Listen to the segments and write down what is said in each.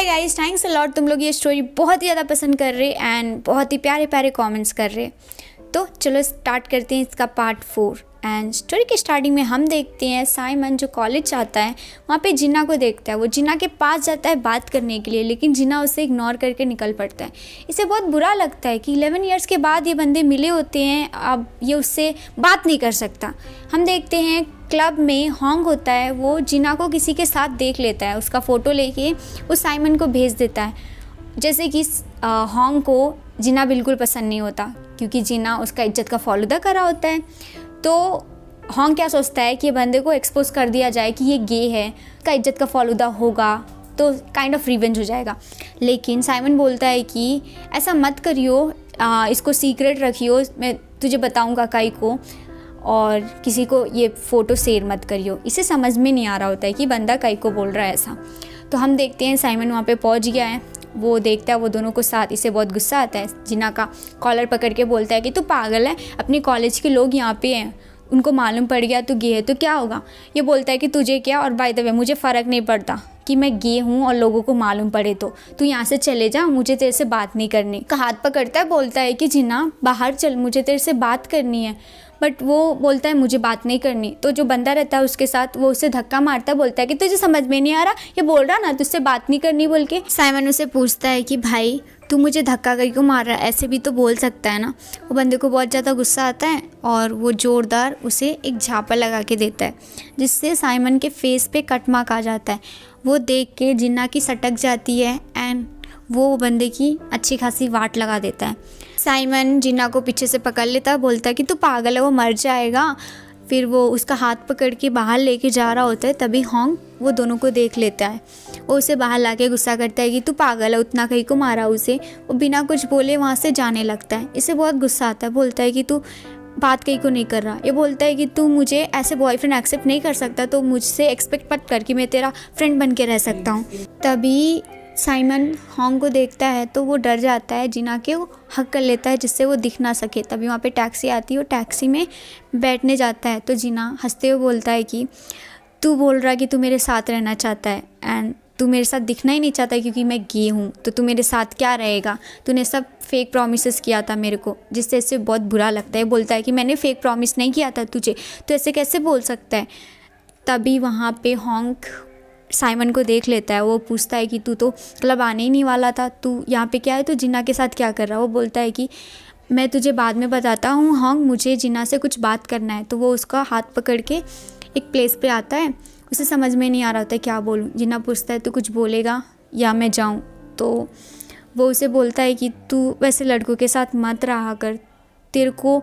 Hi guys, thanks a lot. तुम लोग ये स्टोरी बहुत ही ज़्यादा पसंद कर रहे एंड बहुत ही प्यारे प्यारे कमेंट्स कर रहे। तो चलो स्टार्ट करते हैं इसका पार्ट 4। एंड स्टोरी के स्टार्टिंग में हम देखते हैं साइमन जो कॉलेज जाता है वहाँ पे जिन्ना को देखता है। वो जिन्ना के पास जाता है बात करने के लिए, लेकिन जिन्ना उसे इग्नोर करके निकल पड़ता है। इसे बहुत बुरा लगता है कि 11 ईयर्स के बाद ये बंदे मिले होते हैं, अब ये उससे बात नहीं कर सकता। हम देखते हैं क्लब में हॉन्ग होता है, वो जिन्ना को किसी के साथ देख लेता है, उसका फ़ोटो लेके वो साइमन को भेज देता है। जैसे कि हॉन्ग को जिन्ना बिल्कुल पसंद नहीं होता, क्योंकि जिन्ना उसका इज्जत का फालूदा करा होता है। तो हॉन्ग क्या सोचता है कि ये बंदे को एक्सपोज कर दिया जाए कि ये गे है, उसका इज्जत का फालूदा होगा तो काइंड ऑफ रिवेंज हो जाएगा। लेकिन साइमन बोलता है कि ऐसा मत करियो, इसको सीक्रेट रखियो, मैं तुझे बताऊंगा काई को, और किसी को ये फ़ोटो शेयर मत करियो। इसे समझ में नहीं आ रहा होता है कि बंदा काई को बोल रहा है ऐसा। तो हम देखते हैं साइमन वहाँ पे पहुँच गया है, वो देखता है वो दोनों को साथ। इसे बहुत गुस्सा आता है, जिन्ना का कॉलर पकड़ के बोलता है कि तू पागल है, अपने कॉलेज के लोग यहाँ पे हैं, उनको मालूम पड़ गया तू गे है तो क्या होगा। ये बोलता है कि तुझे क्या, और बाय द वे मुझे फ़र्क नहीं पड़ता कि मैं गे हूँ और लोगों को मालूम पड़े, तो तू यहाँ से चले जा, मुझे तेरे से बात नहीं करनी। का हाथ पकड़ता है, बोलता है कि जिन्ना बाहर चल, मुझे तेरे से बात करनी है। बट वो बोलता है मुझे बात नहीं करनी। तो जो बंदा रहता है उसके साथ, वो उसे धक्का मारता है, बोलता है कि तुझे समझ में नहीं आ रहा, ये बोल रहा ना तुझसे बात नहीं करनी बोल के। साइमन उसे पूछता है कि भाई तू मुझे धक्का करके क्यों मार रहा है, ऐसे भी तो बोल सकता है ना। वो बंदे को बहुत ज़्यादा गुस्सा आता है और वो ज़ोरदार उसे एक झापड़ लगा के देता है, जिससे साइमन के फेस पे कट मार्क आ जाता है। वो देख के जिन्ना की सटक जाती है एंड वो बंदे की अच्छी खासी वाट लगा देता है। साइमन जिन्ना को पीछे से पकड़ लेता है, बोलता है कि तू पागल है, वो मर जाएगा। फिर वो उसका हाथ पकड़ के बाहर लेके जा रहा होता है, तभी हॉन्ग वो दोनों को देख लेता है। वो उसे बाहर लाके गुस्सा करता है कि तू पागल है, उतना कहीं को मारा उसे। वो बिना कुछ बोले वहाँ से जाने लगता है। इसे बहुत गुस्सा आता है, बोलता है कि तू बात कहीं को नहीं कर रहा। ये बोलता है कि तू मुझे ऐसे बॉयफ्रेंड एक्सेप्ट नहीं कर सकता, तो मुझसे एक्सपेक्ट मत कर कि मैं तेरा फ्रेंड बन के रह सकता हूँ। तभी साइमन हॉन्ग को देखता है तो वो डर जाता है, जिन्ना के वो हक कर लेता है जिससे वो दिख ना सके। तभी वहाँ पे टैक्सी आती है, वो टैक्सी में बैठने जाता है। तो जिन्ना हंसते हुए बोलता है कि तू बोल रहा है कि तू मेरे साथ रहना चाहता है एंड तू मेरे साथ दिखना ही नहीं चाहता क्योंकि मैं गे हूँ, तो तू मेरे साथ क्या रहेगा। तूने सब फेक प्रॉमिसेस किया था मेरे को, जिससे इससे बहुत बुरा लगता है। बोलता है कि मैंने फेक प्रॉमिस नहीं किया था तुझे, तो ऐसे कैसे बोल सकता है। तभी वहाँ पे हॉन्ग साइमन को देख लेता है। वो पूछता है कि तू तो क्लब आने ही नहीं वाला था, तू यहाँ पे क्या है, तो जिन्ना के साथ क्या कर रहा है। वो बोलता है कि मैं तुझे बाद में बताता हूँ हॉन्ग, मुझे जिन्ना से कुछ बात करना है। तो वो उसका हाथ पकड़ के एक प्लेस पे आता है। उसे समझ में नहीं आ रहा होता है क्या बोलूँ। जिन्ना पूछता है तू कुछ बोलेगा या मैं जाऊँ। तो वो उसे बोलता है कि तू वैसे लड़कों के साथ मत रहा कर, तेरे को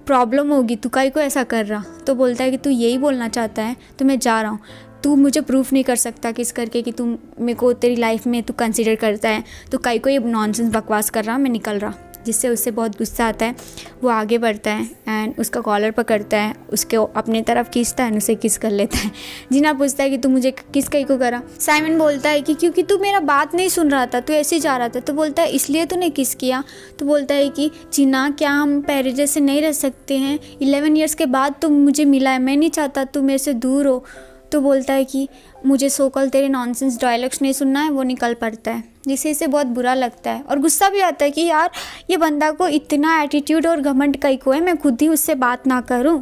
प्रॉब्लम होगी, तू काहे को ऐसा कर रहा। तो बोलता है कि तू यही बोलना चाहता है तो मैं जा रहा हूँ, तू मुझे प्रूफ नहीं कर सकता किस करके कि तू मेरे को तेरी लाइफ में तू कंसीडर करता है, तो काहे को ये नॉनसेंस बकवास कर रहा, मैं निकल रहा। जिससे उससे बहुत गुस्सा आता है। वो आगे बढ़ता है एंड उसका कॉलर पकड़ता है, उसके अपने तरफ खींचता है, उसे किस कर लेता है। जिन्ना पूछता है कि तू मुझे किस कहीं को करा। साइमन बोलता है कि क्योंकि तू मेरा बात नहीं सुन रहा था, तू ऐसे ही जा रहा था। तो बोलता है इसलिए तूने किस किया। तो बोलता है कि जिन्ना क्या हम पहले जैसे नहीं रह सकते हैं, 11 ईयर्स के बाद तुम मुझे मिला है, मैं नहीं चाहता तू मेरे से दूर हो। तो बोलता है कि मुझे सोकल तेरे नॉनसेंस डायलॉग्स नहीं सुनना है। वो निकल पड़ता है, जिससे इसे बहुत बुरा लगता है और गुस्सा भी आता है कि यार ये बंदा को इतना एटीट्यूड और घमंड कहीं को है, मैं खुद ही उससे बात ना करूं।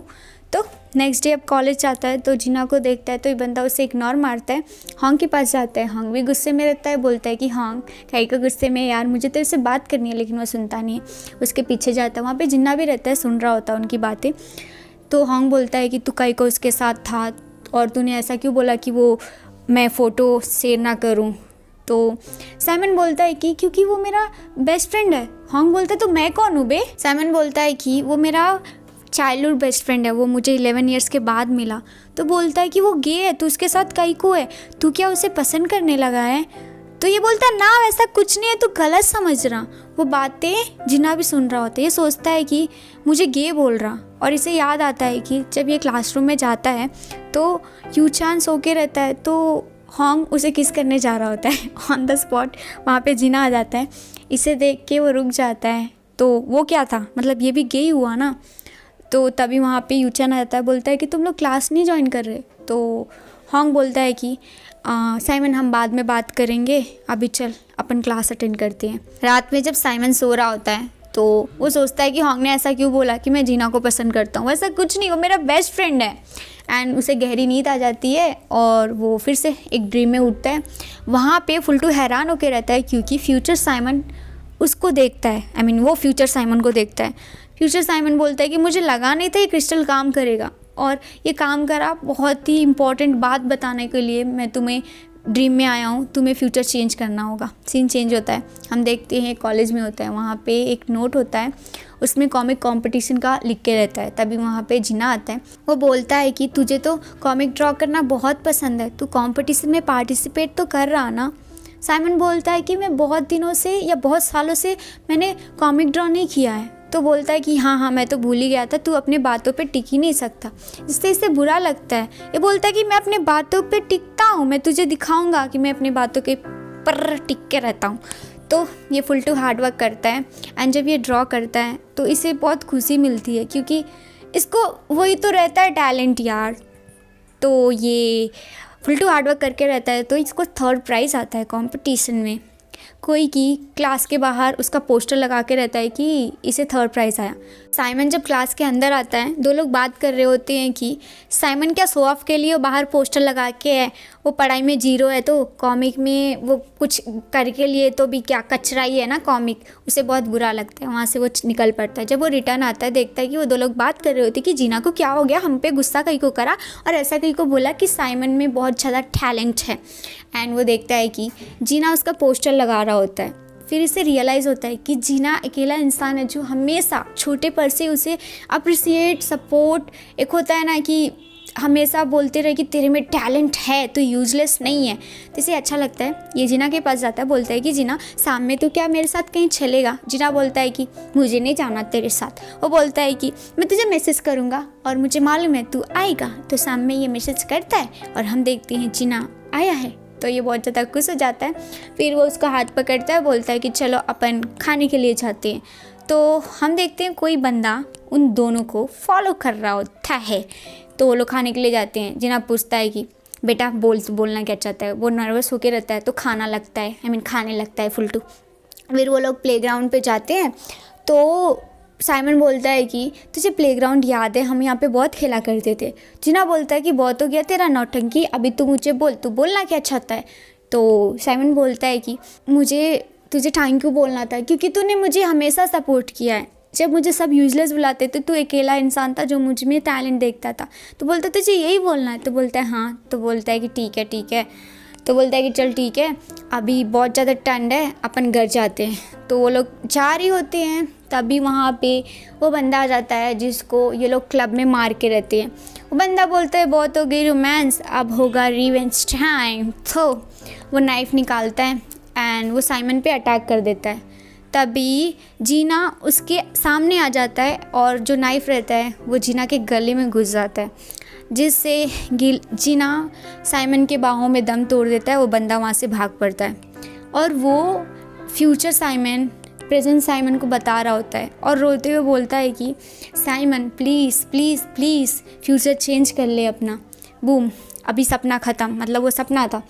तो नेक्स्ट डे अब कॉलेज जाता है तो जिन्ना को देखता है तो ये बंदा उसे इग्नोर मारता है। हॉन्ग के पास जाता है, हॉन्ग भी गुस्से में रहता है। बोलता है कि हॉन्ग कहीं को गुस्से में, यार मुझे तेरे से बात करनी है, लेकिन वो सुनता नहीं है। उसके पीछे जाता है, वहाँ पर जिन्ना भी रहता है, सुन रहा होता है उनकी बातें। तो हॉन्ग बोलता है कि तू कहीं को उसके साथ था और तूने ऐसा क्यों बोला कि वो मैं फ़ोटो शेयर ना करूं। तो साइमन बोलता है कि क्योंकि वो मेरा बेस्ट फ्रेंड है। हॉन्ग बोलता है तो मैं कौन हूँ बे। साइमन बोलता है कि वो मेरा चाइल्डहुड बेस्ट फ्रेंड है, वो मुझे 11 ईयर्स के बाद मिला। तो बोलता है कि वो गे है, तो उसके साथ कहीं को है, तू क्या उसे पसंद करने लगा है। तो ये बोलता है ना वैसा कुछ नहीं है, तू गलत समझ रहा। वो बातें जिन्ना भी सुन रहा होता है, ये सोचता है कि मुझे गे बोल रहा। और इसे याद आता है कि जब ये क्लासरूम में जाता है तो यूचान सो के रहता है, तो हॉन्ग उसे किस करने जा रहा होता है ऑन द स्पॉट। वहाँ पे जिन्ना आ जाता है, इसे देख के वो रुक जाता है। तो वो क्या था, मतलब ये भी गे ही हुआ ना। तो तभी वहाँ पे यूचान आ जाता है, बोलता है कि तुम लोग क्लास नहीं ज्वाइन कर रहे। तो हॉन्ग बोलता है कि साइमन हम बाद में बात करेंगे, अभी चल अपन क्लास अटेंड करते हैं। रात में जब साइमन सो रहा होता है तो वो सोचता है कि हॉन्ग ने ऐसा क्यों बोला कि मैं जीना को पसंद करता हूँ, ऐसा कुछ नहीं, वो मेरा बेस्ट फ्रेंड है। एंड उसे गहरी नींद आ जाती है और वो फिर से एक ड्रीम में उठता है। वहाँ पे फुल्टू हैरान होकर रहता है क्योंकि फ्यूचर साइमन उसको देखता है, वो फ्यूचर साइमन को देखता है। फ्यूचर साइमन बोलता है कि मुझे लगा नहीं था ये क्रिस्टल काम करेगा, और ये काम करा। बहुत ही इम्पॉर्टेंट बात बताने के लिए मैं तुम्हें ड्रीम में आया हूँ, तुम्हें फ्यूचर चेंज करना होगा। सीन चेंज होता है, हम देखते हैं कॉलेज में होता है, वहाँ पे एक नोट होता है, उसमें कॉमिक कंपटीशन का लिख के रहता है। तभी वहाँ पे जीना आता है, वो बोलता है कि तुझे तो कॉमिक ड्रॉ करना बहुत पसंद है, तू कंपटीशन में पार्टिसिपेट तो कर रहा ना। साइमन बोलता है कि मैं बहुत दिनों से या बहुत सालों से मैंने कॉमिक ड्रॉ नहीं किया है। तो बोलता है कि हाँ मैं तो भूल ही गया था, तू अपने बातों पे टिक ही नहीं सकता। इससे इसे बुरा लगता है। ये बोलता है कि मैं अपने बातों पे टिकता हूँ, मैं तुझे दिखाऊंगा कि मैं अपनी बातों के पर टिक के रहता हूँ। तो ये फुल टू हार्ड वर्क करता है एंड जब ये ड्रॉ करता है तो इसे बहुत खुशी मिलती है क्योंकि इसको वही तो रहता है टैलेंट यार। तो ये फुल टू हार्ड वर्क करके रहता है तो इसको 3rd प्राइज़ आता है कंपटीशन में। कोई की क्लास के बाहर उसका पोस्टर लगा के रहता है कि इसे 3rd प्राइज़ आया। साइमन जब क्लास के अंदर आता है, 2 लोग बात कर रहे होते हैं कि साइमन क्या शो ऑफ के लिए वो बाहर पोस्टर लगा के है, वो पढ़ाई में 0 है तो कॉमिक में वो कुछ करके लिए तो भी क्या कचरा ही है ना कॉमिक। उसे बहुत बुरा लगता है, वहाँ से वो निकल पड़ता है। जब वो रिटर्न आता है देखता है कि वो 2 लोग बात कर रहे होते हैं कि जीना को क्या हो गया, हम पे गुस्सा कहीं को करा और ऐसा कहीं को बोला कि साइमन में बहुत ज़्यादा टैलेंट है। एंड वो देखता है कि जीना उसका पोस्टर लगा रहा होता है। फिर इसे रियलाइज़ होता है कि जीना अकेला इंसान है जो हमेशा छोटे पर से उसे अप्रिसिएट सपोर्ट, एक होता है ना कि हमेशा बोलते रहे कि तेरे में टैलेंट है, तो यूजलेस नहीं है। तो इसे अच्छा लगता है। ये जीना के पास जाता है, बोलता है कि जीना शाम में तो क्या मेरे साथ कहीं चलेगा। जीना बोलता है कि मुझे नहीं जाना तेरे साथ। वो बोलता है कि मैं तुझे मैसेज करूँगा और मुझे मालूम है तू आएगा। तो शाम में ये मैसेज करता है और हम देखते हैं जीना आया है। तो ये बहुत ज़्यादा खुश हो जाता है। फिर वो उसका हाथ पकड़ता है, बोलता है कि चलो अपन खाने के लिए जाते हैं। तो हम देखते हैं कोई बंदा उन दोनों को फॉलो कर रहा होता है। तो वो लोग खाने के लिए जाते हैं। जिना पूछता है कि बेटा बोलना क्या चाहता है। वो नर्वस होके रहता है तो खाना लगता है, खाने लगता है फुलटू। फिर वो लोग प्लेग्राउंड पे जाते हैं तो साइमन बोलता है कि तुझे प्लेग्राउंड याद है, हम यहाँ पे बहुत खेला करते थे। जिना बोलता है कि बहुत हो गया तेरा नौटंकी, अभी तू मुझे बोल, तू बोलना क्या चाहता है। तो साइमन बोलता है कि मुझे तुझे थैंक यू बोलना था क्योंकि तूने मुझे हमेशा सपोर्ट किया है। जब मुझे सब यूजलेस बुलाते थे तू अकेला इंसान था जो मुझ में टैलेंट देखता था। तो बोलता है तुझे यही बोलना है। तो बोलता है हाँ। तो बोलता है कि ठीक है। तो बोलता है कि चल ठीक है, अभी बहुत ज़्यादा ठंड है, अपन घर जाते हैं। तो वो लोग जा रही होते हैं, तभी वहाँ पे वो बंदा आ जाता है जिसको ये लोग क्लब में मार के रहते हैं। वो बंदा बोलता है बहुत हो गई रोमांस, अब होगा रिवेंज टाइम। तो वो नाइफ़ निकालता है एंड वो साइमन पे अटैक कर देता है। तभी जीना उसके सामने आ जाता है और जो नाइफ़ रहता है वो जीना के गले में घुस जाता है, जिससे जीना साइमन के बाहों में दम तोड़ देता है। वो बंदा वहाँ से भाग पड़ता है और वो फ्यूचर साइमन प्रेजेंट साइमन को बता रहा होता है और रोते हुए बोलता है कि Simon please please please future change कर ले अपना। बूम, अभी सपना ख़त्म। मतलब वो सपना था।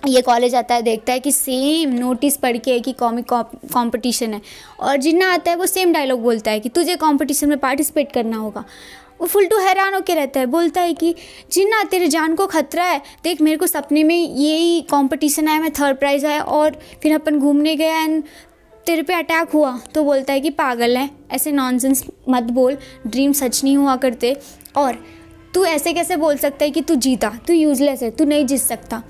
ये कॉलेज आता है, देखता है कि सेम नोटिस पढ़ के है कि कॉमिक कंपटीशन है और जिन्ना आता है वो सेम डायलॉग बोलता है कि तुझे कंपटीशन में पार्टिसिपेट करना होगा। वो फुलटू हैरान होकर रहता है, बोलता है कि जिन्ना तेरे जान को खतरा है, देख मेरे को सपने में यही कंपटीशन आया, मैं 3rd प्राइज़ आया और फिर अपन घूमने गए एंड तेरे पे अटैक हुआ। तो बोलता है कि पागल है, ऐसे नॉनसेंस मत बोल, ड्रीम सच नहीं हुआ करते और तू ऐसे कैसे बोल सकता है कि तू जीता, तू यूजलेस है, तू नहीं जीत सकता।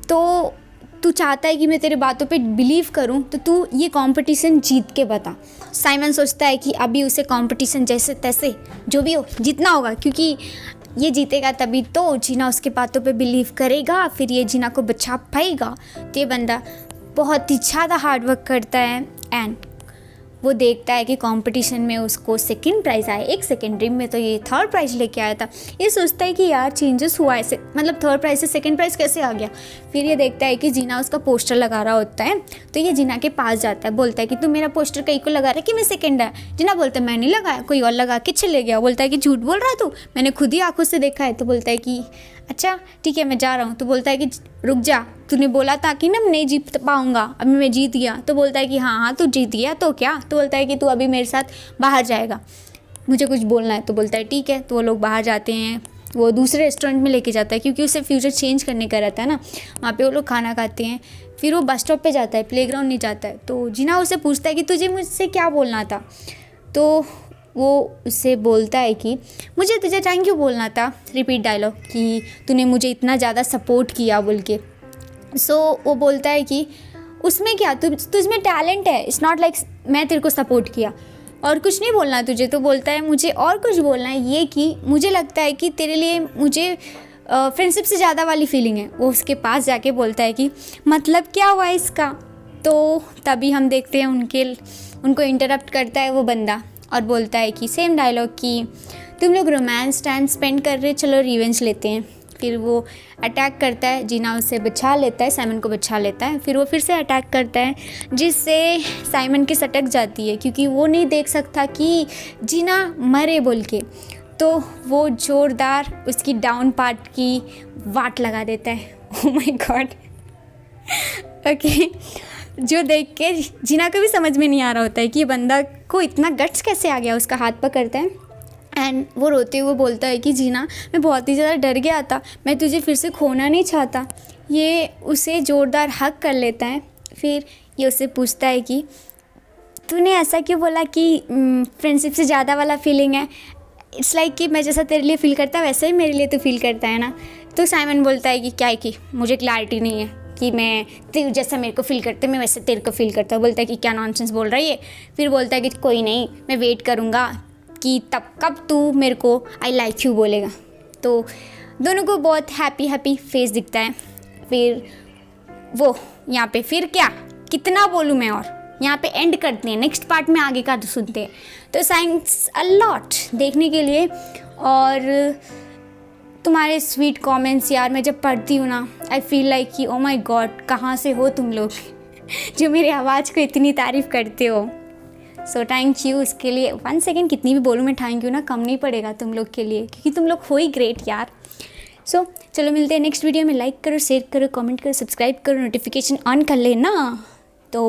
तो तू चाहता है कि मैं तेरे बातों पे बिलीव करूं तो तू ये कंपटीशन जीत के बता। साइमन सोचता है कि अभी उसे कंपटीशन जैसे तैसे जो भी हो जीतना होगा क्योंकि ये जीतेगा तभी तो जीना उसके बातों पे बिलीव करेगा, फिर ये जीना को बचा पाएगा। तो ये बंदा बहुत ही ज़्यादा हार्ड वर्क करता है एंड वो देखता है कि कंपटीशन में उसको 2nd प्राइज़ आया। एक सेकेंड ड्रीम में तो ये 3rd प्राइज़ लेके आया था। ये सोचता है कि यार चेंजेस हुआ है, मतलब 3rd प्राइज़ से 2nd प्राइज़ कैसे आ गया। फिर ये देखता है कि जीना उसका पोस्टर लगा रहा होता है। तो ये जीना के पास जाता है, बोलता है कि तू मेरा पोस्टर कहीं को लगा रहा है कि मैं 2nd है। जीना बोलता है मैं नहीं लगाया, कोई और लगा के चले गया। बोलता है कि झूठ बोल रहा है तू, मैंने खुद ही आंखों से देखा है। तो बोलता है कि अच्छा ठीक है मैं जा रहा हूँ। तो बोलता है कि रुक जा, तूने बोला था कि ना मैं नहीं जीत पाऊँगा, अभी मैं जीत गया। तो बोलता है कि हाँ हाँ तू जीत गया तो क्या। तो बोलता है कि तू अभी मेरे साथ बाहर जाएगा, मुझे कुछ बोलना है। तो बोलता है ठीक है। तो वो लोग बाहर जाते हैं, वो दूसरे रेस्टोरेंट में लेके जाता है क्योंकि उसे फ्यूचर चेंज करने का रहता है ना। वहाँ पे वो लोग खाना खाते हैं, फिर वो बस स्टॉप पे जाता है, प्लेग्राउंड नहीं जाता है। तो जीना उससे पूछता है कि तुझे मुझसे क्या बोलना था। तो वो उससे बोलता है कि मुझे तुझे थैंक यू बोलना था, रिपीट डायलॉग, कि तूने मुझे इतना ज़्यादा सपोर्ट किया बोल के। सो वो बोलता है कि उसमें क्या, तुझमें टैलेंट है, इट्स नॉट लाइक मैं तेरे को सपोर्ट किया, और कुछ नहीं बोलना तुझे। तो बोलता है मुझे और कुछ बोलना है, ये कि मुझे लगता है कि तेरे लिए मुझे फ्रेंडशिप से ज़्यादा वाली फीलिंग है। वो उसके पास जाके बोलता है कि मतलब क्या हुआ इसका। तो तभी हम देखते हैं उनको इंटरप्ट करता है वो बंदा और बोलता है कि सेम डायलॉग कि तुम लोग रोमांस टाइम स्पेंड कर रहे, चलो रिवेंज लेते हैं। फिर वो अटैक करता है, जीना उसे बचा लेता है, साइमन को बचा लेता है। फिर वो फिर से अटैक करता है जिससे साइमन की सटक जाती है क्योंकि वो नहीं देख सकता कि जीना मरे बोल के। तो वो ज़ोरदार उसकी डाउन पार्ट की वाट लगा देता है। Oh my God. ओके, जो देख के जीना को भी समझ में नहीं आ रहा होता है कि ये बंदा को इतना गट्स कैसे आ गया। उसका हाथ पकड़ता है एंड वो रोते हुए बोलता है कि जीना मैं बहुत ही ज़्यादा डर गया था, मैं तुझे फिर से खोना नहीं चाहता। ये उसे ज़ोरदार हक कर लेता है। फिर ये उससे पूछता है कि तूने ऐसा क्यों बोला कि फ्रेंडशिप से ज़्यादा वाला फीलिंग है। इट्स लाइक कि मैं जैसा तेरे लिए फ़ील करता वैसा ही मेरे लिए तो फील करता है ना। तो साइमन बोलता है कि क्या है कि मुझे क्लैरिटी नहीं है कि मैं तेरे जैसा मेरे को फील करते मैं वैसे तेरे को फील करता हूँ। बोलता है कि क्या नॉनसेंस बोल रहा है ये। फिर बोलता है कि कोई नहीं, मैं वेट करूँगा कि तब कब तू मेरे को आई लाइक यू बोलेगा। तो दोनों को बहुत हैप्पी फेस दिखता है। फिर वो यहाँ पे फिर क्या कितना बोलूँ मैं, और यहाँ पे एंड करते हैं। नेक्स्ट पार्ट में आगे का तो सुनते हैं। तो थैंक्स अ लॉट देखने के लिए, और तुम्हारे स्वीट कमेंट्स यार मैं जब पढ़ती हूँ ना आई फील लाइक कि ओ माय गॉड कहाँ से हो तुम लोग जो मेरी आवाज़ को इतनी तारीफ़ करते हो। सो थैंक यू उसके लिए। 1 सेकेंड कितनी भी बोलूँ मैं थैंक यू ना कम नहीं पड़ेगा तुम लोग के लिए, क्योंकि तुम लोग हो ही ग्रेट यार। सो चलो मिलते हैं नेक्स्ट वीडियो में। लाइक करो, शेयर करो, कमेंट करो, सब्सक्राइब करो, नोटिफिकेशन ऑन कर लेना। तो